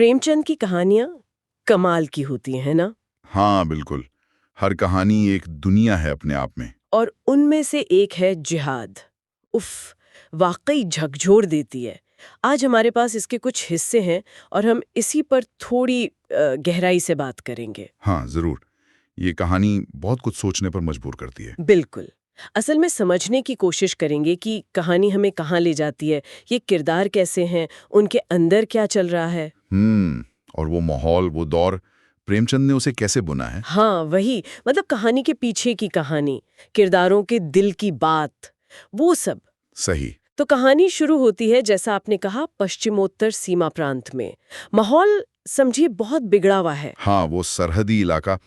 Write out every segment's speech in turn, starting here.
प्रेमचंद की कहानियां कमाल की होती हैं ना। हाँ बिल्कुल। हर कहानी एक दुनिया है अपने आप में। और उनमें से एक है जिहाद। उफ, वाकई झकझोर देती है। आज हमारे पास इसके कुछ हिस्से हैं और हम इसी पर थोड़ी गहराई से बात करेंगे। हाँ जरूर। ये कहानी बहुत कुछ सोचने पर मजबूर करती है। बिल्कुल। असल में समझने की कोशिश करेंगे कि कहानी हमें कहाँ ले जाती है, ये किरदार कैसे हैं, उनके अंदर क्या चल रहा है। और वो माहौल, वो दौर, प्रेमचंद ने उसे कैसे बुना है। हाँ वही, मतलब कहानी के पीछे की कहानी, किरदारों के दिल की बात, वो सब। सही। तो कहानी शुरू होती है जैसा आपने कहा पश्चिमोत्तर सीमा प्रांत में। माहौल समझिए बहुत बिगड़ा हुआ है। हाँ, वो सरहदी इलाका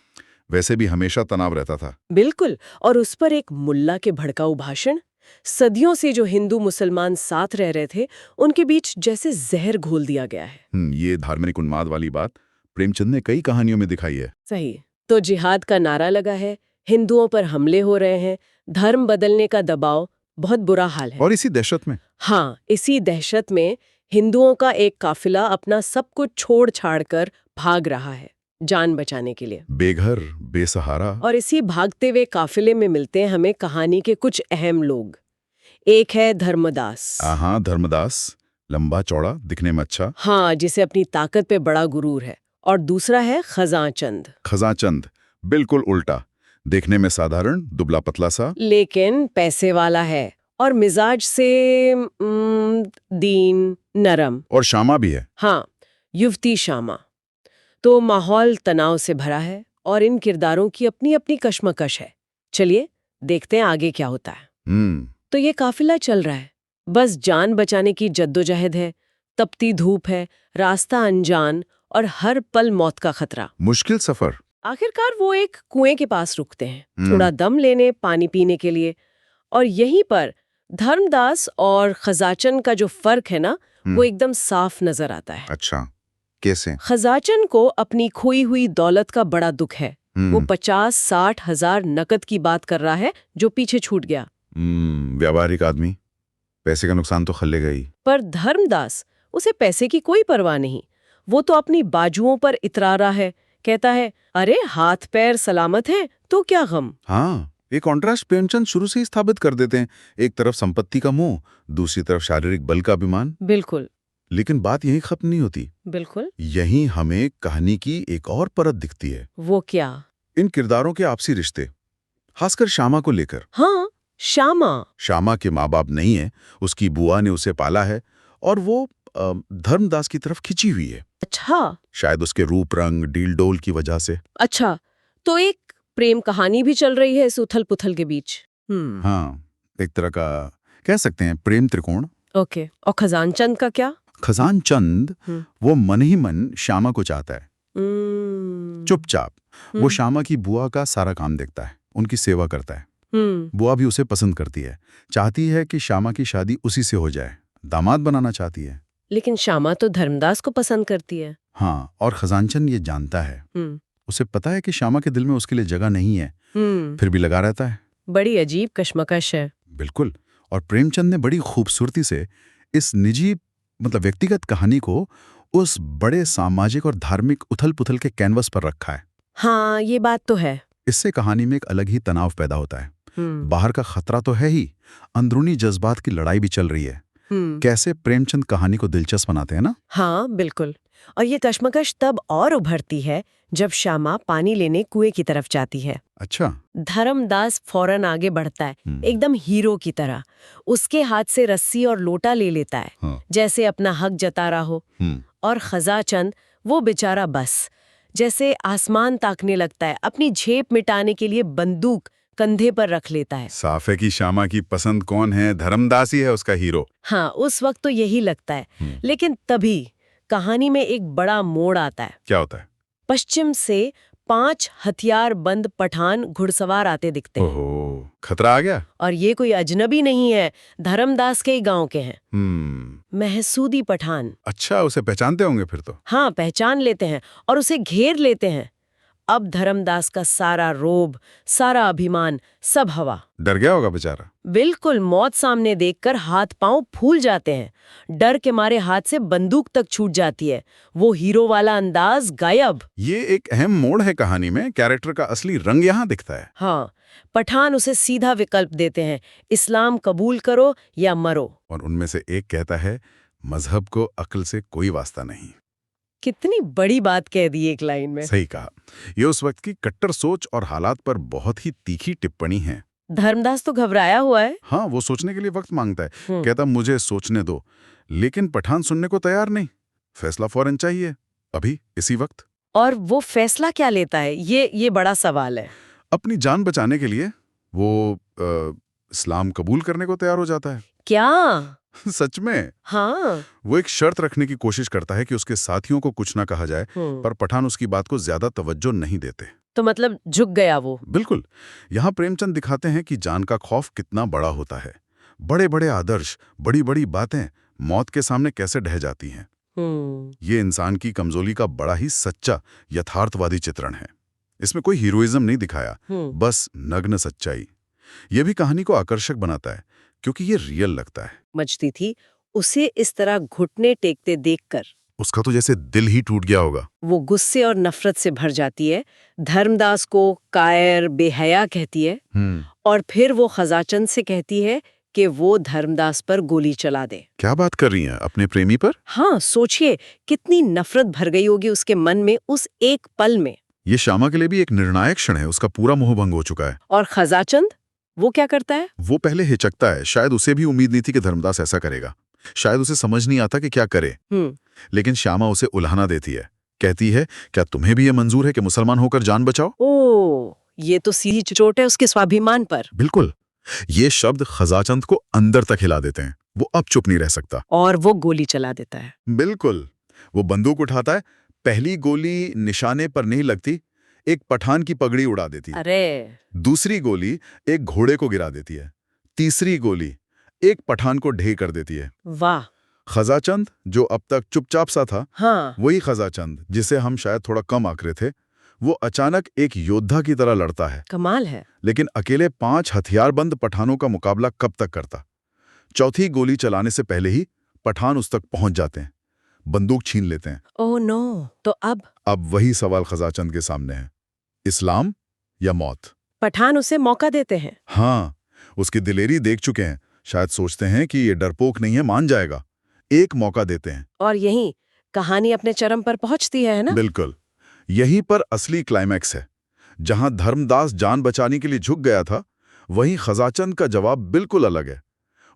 वैसे भी हमेशा तनाव रहता था। बिल्कुल। और उस पर एक मुल्ला के भड़काऊ भाषण। सदियों से जो हिंदू मुसलमान साथ रह रहे थे, उनके बीच जैसे जहर घोल दिया गया है। ये धार्मिक उन्माद वाली बात प्रेमचंद ने कई कहानियों में दिखाई है। सही। तो जिहाद का नारा लगा है, हिंदुओं पर हमले हो रहे हैं, धर्म बदलने का दबाव, बहुत बुरा हाल है। और इसी दहशत में। हाँ, इसी दहशत में हिंदुओं का एक काफिला अपना सब कुछ छोड़ छाड़ कर भाग रहा है, जान बचाने के लिए। बेघर, बेसहारा। और इसी भागते हुए काफिले में मिलते हैं हमें कहानी के कुछ अहम लोग। एक है धर्मदास। हाँ, धर्मदास, लंबा चौड़ा, दिखने में अच्छा। हाँ, जिसे अपनी ताकत पे बड़ा गुरूर है। और दूसरा है खजांचंद। खजाचंद, बिल्कुल उल्टा, देखने में साधारण, दुबला पतला सा। लेकिन पैसे वाला है और मिजाज से दीन, नरम। और श्यामा भी है। हाँ, युवती श्यामा। तो माहौल तनाव से भरा है और इन किरदारों की अपनी अपनी कश्मकश है। चलिए देखते हैं आगे क्या होता है। तो ये काफिला चल रहा है, बस जान बचाने की जद्दोजहद है। तपती धूप है, रास्ता अनजान और हर पल मौत का खतरा। मुश्किल सफर। आखिरकार वो एक कुएं के पास रुकते हैं, थोड़ा दम लेने, पानी पीने के लिए। और यहीं पर धर्मदास और खजाचन का जो फर्क है ना, वो एकदम साफ नजर आता है। अच्छा, कैसे? खजाचन को अपनी खोई हुई दौलत का बड़ा दुख है। वो 50-60 हजार नकद की बात कर रहा है जो पीछे छूट गया। व्यावहारिक आदमी, पैसे का नुकसान तो खलेगा ही। पर धर्मदास, उसे पैसे की कोई परवाह नहीं। वो तो अपनी बाजुओं पर इतरा रहा है, कहता है अरे हाथ पैर सलामत हैं तो क्या गम। हाँ, ये कॉन्ट्रास्ट प्रेमचंद शुरू से ही स्थापित कर देते हैं। एक तरफ संपत्ति का मोह, दूसरी तरफ शारीरिक बल का अभिमान। बिल्कुल लेकिन बात यहीं खत्म नहीं होती। बिल्कुल। यहीं हमें कहानी की एक और परत दिखती है। वो क्या? इन किरदारों के आपसी रिश्ते, खासकर श्यामा को लेकर। हाँ, श्यामा। श्यामा के माँ बाप नहीं है, उसकी बुआ ने उसे पाला है और वो धर्मदास की तरफ खिंची हुई है। अच्छा। शायद उसके रूप रंग, डील डोल की वजह से। अच्छा, तो एक प्रेम कहानी भी चल रही है इस उथल पुथल के बीच। हाँ, एक तरह का कह सकते हैं प्रेम त्रिकोण। ओके। और खजानचंद का क्या? खजानचंद, वो मन ही मन श्यामा को चाहता है। चुपचाप वो श्यामा की बुआ का सारा काम देखता है, उनकी सेवा करता है। बुआ भी उसे पसंद करती है, चाहती है कि श्यामा की शादी उसी से हो जाए, दामाद बनाना चाहती है। लेकिन श्यामा तो धर्मदास को पसंद करती है। हाँ, और खजानचंद ये जानता है। उसे पता है कि श्यामा के दिल में उसके लिए जगह नहीं है, फिर भी लगा रहता है। बड़ी अजीब कश्मकश है। बिल्कुल। और प्रेमचंद ने बड़ी खूबसूरती से इस निजी, मतलब व्यक्तिगत कहानी को उस बड़े सामाजिक और धार्मिक उथल पुथल के कैनवस पर रखा है। हाँ, ये बात तो है। इससे कहानी में एक अलग ही तनाव पैदा होता है। बाहर का खतरा तो है ही, अंदरूनी जज्बात की लड़ाई भी चल रही है। कैसे प्रेमचंद कहानी को दिलचस्प बनाते हैं ना। हाँ बिल्कुल। और ये कश्मकश तब और उभरती है जब श्यामा पानी लेने कुएं की तरफ जाती है। अच्छा। धर्मदास फौरन आगे बढ़ता है, एकदम हीरो की तरह। उसके हाथ से रस्सी और लोटा ले लेता है, जैसे अपना हक जता रहा हो। और खजाचंद, वो बेचारा बस जैसे आसमान ताकने लगता है, अपनी झेप मिटाने के लिए बंदूक कंधे पर रख लेता है। साफ है कि श्यामा की पसंद कौन है, धर्मदास ही है उसका हीरो। हाँ, उस वक्त तो यही लगता है। लेकिन तभी कहानी में एक बड़ा मोड़ आता है। क्या होता है? पश्चिम से 5 हथियारबंद पठान घुड़सवार आते दिखते हैं। ओहो, खतरा आ गया। और ये कोई अजनबी नहीं है, धर्मदास के ही गांव के हैं। महसूदी पठान। अच्छा, उसे पहचानते होंगे फिर तो। हाँ, पहचान लेते हैं और उसे घेर लेते हैं। अब धर्मदास का सारा रोब, सारा अभिमान, सब हवा। डर गया होगा बेचारा। बिल्कुल, मौत सामने देखकर हाथ पांव फूल जाते हैं। डर के मारे हाथ से बंदूक तक छूट जाती है। वो हीरो वाला अंदाज गायब। ये एक अहम मोड़ है कहानी में। कैरेक्टर का असली रंग यहाँ दिखता है। हाँ, पठान उसे सीधा विकल्प देते हैं, इस्लाम कबूल करो या मरो। और उनमें से एक कहता है, मजहब को अक्ल से कोई वास्ता नहीं। कितनी बड़ी बात कह दी एक लाइन में। सही कहा। ये उस वक्त की कट्टर सोच और हालात पर बहुत ही तीखी टिप्पणी है। धर्मदास तो घबराया हुआ है। हाँ, वो सोचने के लिए वक्त मांगता है। कहता मुझे सोचने दो, लेकिन पठान सुनने को तैयार नहीं। फैसला फौरन चाहिए, अभी, इसी वक्त। और वो फैसला क्या लेता है, ये बड़ा सवाल है। अपनी जान बचाने के लिए वो इस्लाम कबूल करने को तैयार हो जाता है। क्या? सच में? हाँ। वो एक शर्त रखने की कोशिश करता है कि उसके साथियों को कुछ ना कहा जाए, पर पठान उसकी बात को ज्यादा तवज्जो नहीं देते। तो मतलब झुक गया वो? बिल्कुल। यहाँ प्रेमचंद दिखाते हैं कि जान का खौफ कितना बड़ा होता है। बड़े बड़े आदर्श, बड़ी बड़ी बातें मौत के सामने कैसे ढह जाती हैं। ये इंसान की कमजोरी का बड़ा ही सच्चा, यथार्थवादी चित्रण है। इसमें कोई हीरोइज्म नहीं दिखाया, बस नग्न सच्चाई। ये भी कहानी को आकर्षक बनाता है, क्योंकि ये रियल लगता है। मचती थी उसे इस तरह घुटने टेकते देखकर। उसका तो जैसे दिल ही टूट गया होगा। वो गुस्से और नफरत से भर जाती है। धर्मदास को कायर, बेहया कहती है, और फिर वो खजाचंद से कहती है कि वो धर्मदास पर गोली चला दे। क्या बात कर रही हैं, अपने प्रेमी पर? हाँ, सोचिए कितनी नफरत भर गई होगी उसके मन में उस एक पल में। ये श्यामा के लिए भी एक निर्णायक क्षण है। उसका पूरा मोहभंग हो चुका है। और खजाचंद, वो क्या करता है? वो पहले हिचकता है। शायद उसे भी उम्मीद नहीं थी कि धर्मदास ऐसा करेगा। शायद उसे समझ नहीं आता कि क्या करे। लेकिन श्यामा उसे उल्हाना देती है। कहती है, क्या तुम्हें भी ये मंजूर है कि मुसलमान होकर जान बचाओ? ओह, ये तो सीधी चोट है उसके स्वाभिमान पर। बिल्कुल। ये शब्द खजाचंद को अंदर तक हिला देते हैं। वो अब चुप नहीं रह सकता। और वो गोली चला देता है। बिल्कुल। वो बंदूक उठाता है। पहली गोली निशाने पर नहीं लगती, एक पठान की पगड़ी उड़ा देती है। अरे! दूसरी गोली एक घोड़े को गिरा देती है। तीसरी गोली एक पठान को ढेर कर देती है। वाह! खजाचंद, जो अब तक चुपचाप सा था, हाँ। वही खजाचंद जिसे हम शायद थोड़ा कम आंकरे थे, वो अचानक एक योद्धा की तरह लड़ता है। कमाल है। लेकिन अकेले 5 हथियारबंद पठानों का मुकाबला कब तक करता? चौथी गोली चलाने से पहले ही पठान उस तक पहुंच जाते हैं, बंदूक छीन लेते हैं। Oh no! तो अब वही सवाल खजाचंद के सामने है, इस्लाम या मौत? पठान उसे मौका देते हैं। हाँ, उसकी दिलेरी देख चुके हैं। शायद सोचते हैं कि ये डरपोक नहीं है, मान जाएगा। एक मौका देते हैं। और यहीं कहानी अपने चरम पर पहुंचती है ना? बिल्कुल। यहीं पर असली क्लाइमैक्स है। जहां धर्मदास जान बचाने के लिए झुक गया था, वहीं खजाचंद का जवाब बिल्कुल अलग है।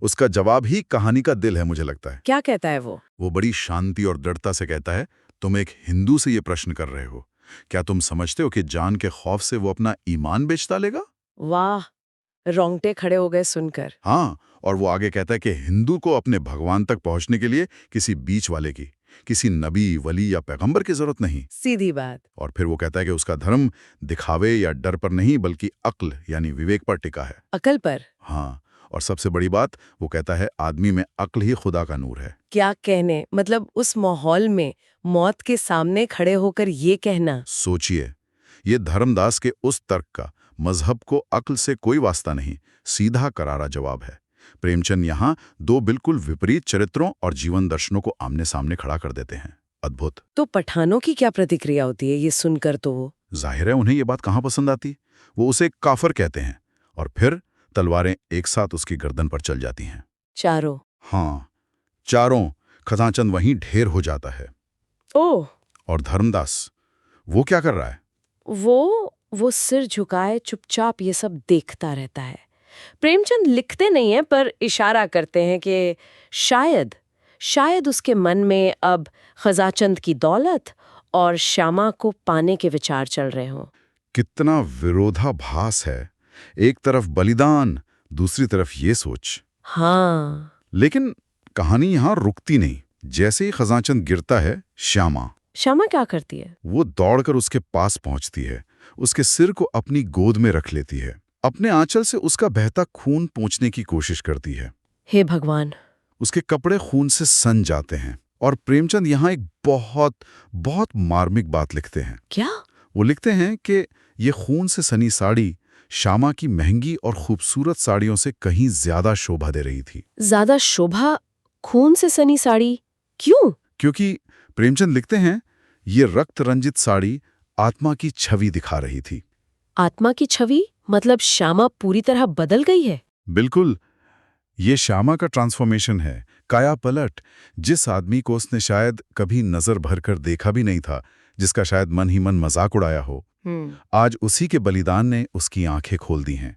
उसका जवाब ही कहानी का दिल है, मुझे लगता है। क्या कहता है वो? वो बड़ी शांति और दृढ़ता से कहता है, तुम एक हिंदू से ये प्रश्न कर रहे हो। क्या तुम समझते हो कि जान के खौफ से वो अपना ईमान बेच डालेगा? वाह! रोंगटे खड़े हो गए सुनकर। हाँ, और वो आगे कहता है कि हिंदू को अपने भगवान तक पहुंचने के लिए किसी बीच वाले की, किसी नबी, वली या पैगंबर की जरूरत नहीं। सीधी बात। और फिर वो कहता है कि उसका धर्म दिखावे या डर पर नहीं, बल्कि अक्ल यानी विवेक पर टिका है। अकल पर? हाँ, और सबसे बड़ी बात, वो कहता है आदमी में अक्ल ही खुदा का नूर है। क्या कहने, मतलब उस माहौल में मौत के सामने खड़े होकर ये कहना। सोचिए, ये धर्मदास के उस तर्क का मजहब को अक्ल से कोई वास्ता नहीं सीधा करारा जवाब है। प्रेमचंद यहाँ 2 बिल्कुल विपरीत चरित्रों और जीवन दर्शनों को आमने सामने खड़ा कर देते हैं। अद्भुत। तो पठानों की क्या प्रतिक्रिया होती है ये सुनकर? तो वो जाहिर है उन्हें ये बात कहाँ पसंद आती। वो उसे काफर कहते हैं, और फिर तलवारें एक साथ उसकी गर्दन पर चल जाती हैं। चारों? हाँ, चारों। खजाचंद वहीं ढेर हो जाता है। ओह! और धर्मदास, वो क्या कर रहा है? वो सिर झुकाए चुपचाप ये सब देखता रहता है। प्रेमचंद लिखते नहीं हैं, पर इशारा करते हैं कि शायद उसके मन में अब खजाचंद की दौलत और श्यामा को पाने के विचार चल रहे हों। कितना विरोधाभास है। एक तरफ बलिदान, दूसरी तरफ ये सोच। हाँ। लेकिन कहानी यहाँ रुकती नहीं। जैसे ही खजाचंद गिरता है, श्यामा क्या करती है? वो दौड़कर उसके पास पहुंचती है, उसके सिर को अपनी गोद में रख लेती है, अपने आंचल से उसका बहता खून पोंछने की कोशिश करती है। हे भगवान! उसके कपड़े खून से सन जाते हैं। और प्रेमचंद यहाँ एक बहुत मार्मिक बात लिखते हैं। क्या? वो लिखते हैं कि ये खून से सनी साड़ी श्यामा की महंगी और खूबसूरत साड़ियों से कहीं ज्यादा शोभा दे रही थी। ज्यादा शोभा? खून से सनी साड़ी? क्यों? क्योंकि प्रेमचंद लिखते हैं ये रक्त रंजित साड़ी आत्मा की छवि दिखा रही थी। आत्मा की छवि? मतलब श्यामा पूरी तरह बदल गई है? बिल्कुल, ये श्यामा का ट्रांसफॉर्मेशन है, काया पलट। जिस आदमी को उसने शायद कभी नजर भरकर देखा भी नहीं था, जिसका शायद मन ही मन मजाक उड़ाया हो, आज उसी के बलिदान ने उसकी आंखें खोल दी हैं।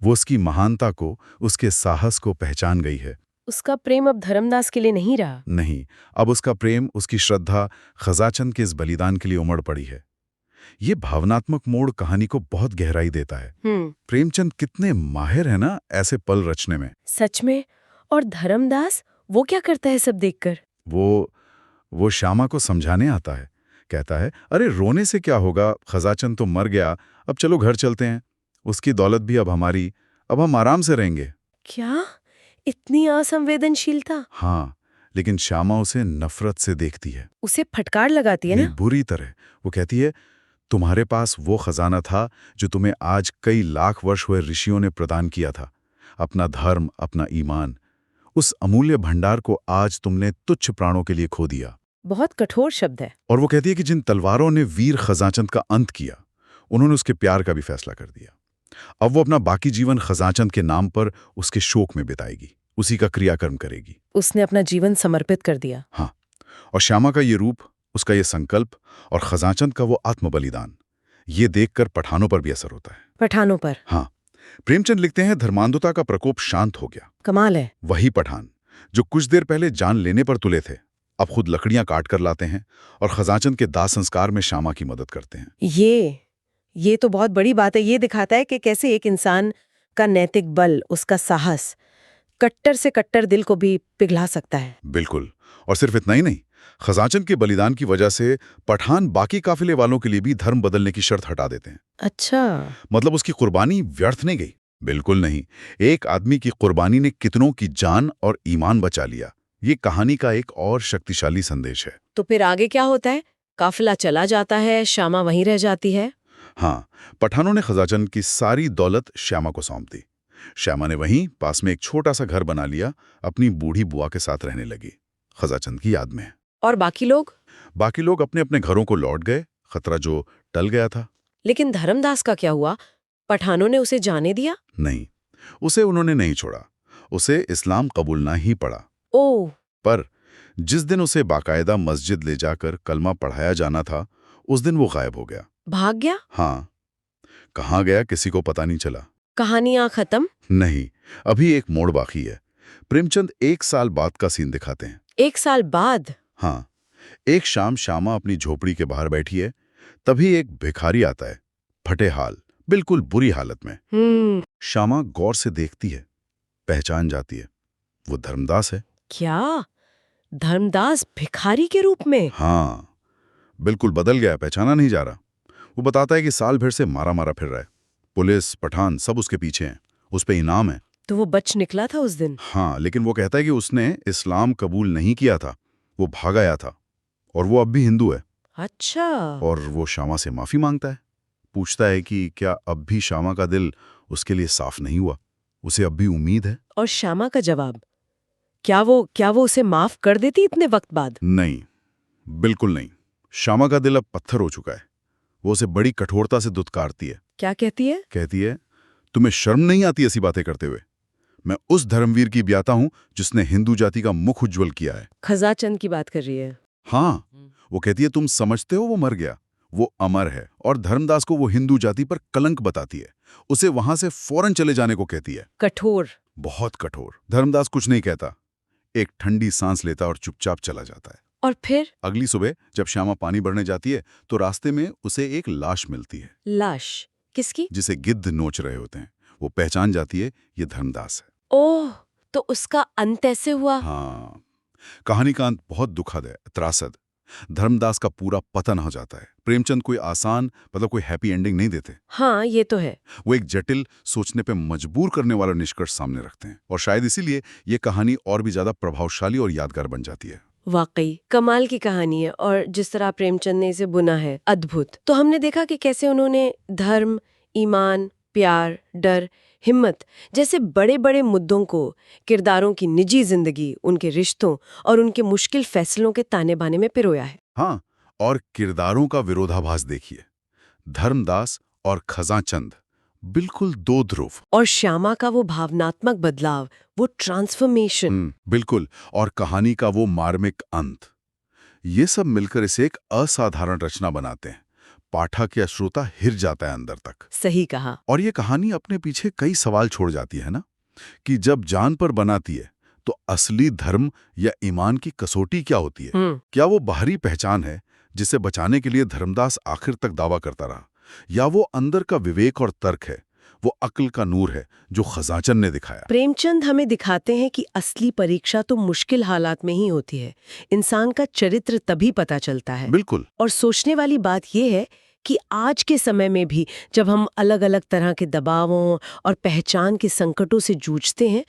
वो उसकी महानता को, उसके साहस को पहचान गई है। उसका प्रेम अब धर्मदास के लिए नहीं रहा। नहीं, अब उसका प्रेम, उसकी श्रद्धा खजाचंद के इस बलिदान के लिए उमड़ पड़ी है। ये भावनात्मक मोड़ कहानी को बहुत गहराई देता है। प्रेमचंद कितने माहिर है ना ऐसे पल रचने में। सच में। और धर्मदास वो क्या करता है सब देखकर? वो श्यामा को समझाने आता है। कहता है, अरे रोने से क्या होगा, खजाचंद तो मर गया, अब चलो घर चलते हैं। उसकी दौलत भी अब हमारी, अब हम आराम से रहेंगे। क्या? इतनी असंवेदनशीलता? हाँ, लेकिन श्यामा उसे नफरत से देखती है। उसे फटकार लगाती है ना? बुरी तरह। वो कहती है, तुम्हारे पास वो खजाना था जो तुम्हें आज कई लाख वर्ष हुए ऋषियों ने प्रदान किया था। अपना धर्म, अपना ईमान, उस अमूल्य भंडार को आज तुमने तुच्छ प्राणों के लिए खो दिया। बहुत कठोर शब्द है। और वो कहती है कि जिन तलवारों ने वीर खजाचंद का अंत किया, उन्होंने उसके प्यार का भी फैसला कर दिया। अब वो अपना बाकी जीवन खजाचंद के नाम पर उसके शोक में बिताएगी, उसी का क्रियाकर्म करेगी। उसने अपना जीवन समर्पित कर दिया। हाँ, और श्यामा का ये रूप, उसका ये संकल्प और खजाचंद का वो आत्मबलिदान, ये देखकर पठानों पर भी असर होता है। पठानों पर? हाँ, प्रेमचंद लिखते हैं, धर्मांधता का प्रकोप शांत हो गया। कमाल है। वही पठान जो कुछ देर पहले जान लेने पर तुले थे, अब खुद लकड़ियां काट कर लाते हैं और खजाचंद के दाह संस्कार में श्यामा की मदद करते हैं। ये तो बहुत बड़ी बात है। ये दिखाता है कि कैसे एक इंसान का नैतिक बल, उसका साहस कट्टर से कट्टर दिल को भी पिघला सकता है। बिल्कुल। और सिर्फ इतना ही नहीं, खजाचंद के बलिदान की वजह से पठान बाकी काफिले वालों के लिए भी धर्म बदलने की शर्त हटा देते हैं। अच्छा, मतलब उसकी कुर्बानी व्यर्थ नहीं गई। बिल्कुल नहीं। एक आदमी की कुर्बानी ने कितनों की जान और ईमान बचा लिया। ये कहानी का एक और शक्तिशाली संदेश है। तो फिर आगे क्या होता है? काफिला चला जाता है, श्यामा वहीं रह जाती है। हाँ, पठानों ने खजाचंद की सारी दौलत श्यामा को सौंप दी। श्यामा ने वहीं पास में एक छोटा सा घर बना लिया, अपनी बूढ़ी बुआ के साथ रहने लगी, खजाचंद की याद में। और बाकी लोग? बाकी लोग अपने अपने घरों को लौट गए, खतरा जो टल गया था। लेकिन धर्मदास का क्या हुआ? पठानों ने उसे जाने दिया? नहीं, उसे उन्होंने नहीं छोड़ा। उसे इस्लाम कबूलना ही पड़ा। ओह! पर जिस दिन उसे बाकायदा मस्जिद ले जाकर कलमा पढ़ाया जाना था, उस दिन वो गायब हो गया। भाग गया? हाँ, कहाँ गया किसी को पता नहीं चला। कहानियां खत्म? नहीं, अभी एक मोड़ बाकी है। प्रेमचंद 1 साल बाद का सीन दिखाते हैं। 1 साल बाद? हाँ, एक शाम श्यामा अपनी झोपड़ी के बाहर बैठी है, तभी एक भिखारी आता है, फटे हाल, बिल्कुल बुरी हालत में। श्यामा गौर से देखती है, पहचान जाती है, वो धर्मदास है। क्या? धर्मदास भिखारी के रूप में? हाँ, बिल्कुल बदल गया, पहचाना नहीं जा रहा। वो बताता है कि साल भर से मारा मारा फिर रहा है, पुलिस पठान सब उसके पीछे हैं, उस पे इनाम है। तो वो बच निकला था उस दिन? हाँ, लेकिन वो कहता है कि उसने इस्लाम कबूल नहीं किया था, वो भाग आया था, और वो अब भी हिंदू है। अच्छा। और वो श्यामा से माफी मांगता है, पूछता है कि क्या अब भी श्यामा का दिल उसके लिए साफ नहीं हुआ, उसे अब भी उम्मीद है। और श्यामा का जवाब? क्या वो उसे माफ कर देती इतने वक्त बाद? नहीं, बिल्कुल नहीं। श्यामा का दिल अब पत्थर हो चुका है। वो उसे बड़ी कठोरता से दुत्कारती है। क्या कहती है? कहती है, तुम्हें शर्म नहीं आती ऐसी बातें करते हुए? मैं उस धर्मवीर की ब्याता हूं जिसने हिंदू जाति का मुख उज्ज्वल किया है। खजाचंद की बात कर रही है? हाँ, वो कहती है, तुम समझते हो वो मर गया, वो अमर है। और धर्मदास को वो हिंदू जाति पर कलंक बताती है, उसे वहां से फौरन चले जाने को कहती है। कठोर, बहुत कठोर। धर्मदास कुछ नहीं कहता, एक ठंडी सांस लेता और चुपचाप चला जाता है। और फिर? अगली सुबह जब श्यामा पानी भरने जाती है तो रास्ते में उसे एक लाश मिलती है। लाश? किसकी? जिसे गिद्ध नोच रहे होते हैं। वो पहचान जाती है, ये धर्मदास है। ओह, तो उसका अंत ऐसे हुआ? हाँ, कहानी का अंत बहुत दुखद है, त्रासद। धर्मदास का पूरा पतन हो जाता है। प्रेमचंद कोई आसान, मतलब कोई हैप्पी एंडिंग नहीं देते। हाँ, ये तो है। वो एक जटिल, सोचने पे मजबूर करने वाला निष्कर्ष सामने रखते हैं, और शायद इसीलिए ये कहानी और भी ज्यादा प्रभावशाली और यादगार बन जाती है। वाकई कमाल की कहानी है और जिस तरह प्रेमचंद ने इसे बुना है अद्भुत। तो हमने देखा कि कैसे उन्होंने धर्म, ईमान, प्यार, डर, हिम्मत जैसे बड़े बड़े मुद्दों को किरदारों की निजी जिंदगी, उनके रिश्तों और उनके मुश्किल फैसलों के ताने बाने में पिरोया है। हाँ, और किरदारों का विरोधाभास देखिए, धर्मदास और खजाचंद, बिल्कुल दो ध्रुव। और श्यामा का वो भावनात्मक बदलाव, वो ट्रांसफॉर्मेशन। बिल्कुल, और कहानी का वो मार्मिक अंत, ये सब मिलकर इसे एक असाधारण रचना बनाते हैं। पाठक या श्रोता हिर जाता है अंदर तक। सही कहा। और ये कहानी अपने पीछे कई सवाल छोड़ जाती है ना, कि जब जान पर बनाती है तो असली धर्म या ईमान की कसौटी क्या होती है? क्या वो बाहरी पहचान है जिसे बचाने के लिए धर्मदास आखिर तक दावा करता रहा, या वो अंदर का विवेक और तर्क है, वो अक्ल का नूर है जो खजाचंद ने दिखाया? प्रेमचंद हमें दिखाते हैं कि असली परीक्षा तो मुश्किल हालात में ही होती है। इंसान का चरित्र तभी पता चलता है। बिल्कुल। और सोचने वाली बात यह है कि आज के समय में भी जब हम अलग अलग तरह के दबावों और पहचान के संकटों से जूझते हैं,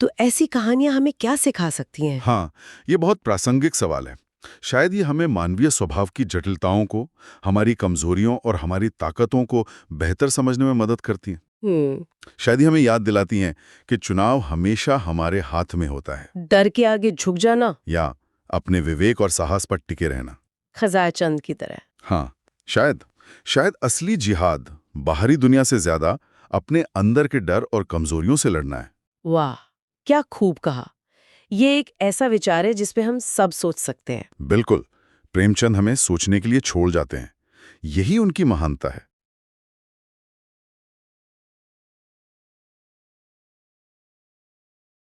तो ऐसी कहानियां हमें क्या सिखा सकती हैं? हाँ, ये बहुत प्रासंगिक सवाल है। शायद ये हमें मानवीय स्वभाव की जटिलताओं को, हमारी कमजोरियों और हमारी ताकतों को बेहतर समझने में मदद करती हैं। शायद ये हमें याद दिलाती हैं कि चुनाव हमेशा हमारे हाथ में होता है। डर के आगे झुक जाना या अपने विवेक और साहस पर टिके रहना, खजाचंद की तरह। हाँ, शायद असली जिहाद बाहरी दुनिया से ज्यादा अपने अंदर के डर और कमजोरियों से लड़ना है। वाह, क्या खूब कहा। ये एक ऐसा विचार है जिस पे हम सब सोच सकते हैं। बिल्कुल, प्रेमचंद हमें सोचने के लिए छोड़ जाते हैं। यही उनकी महानता है।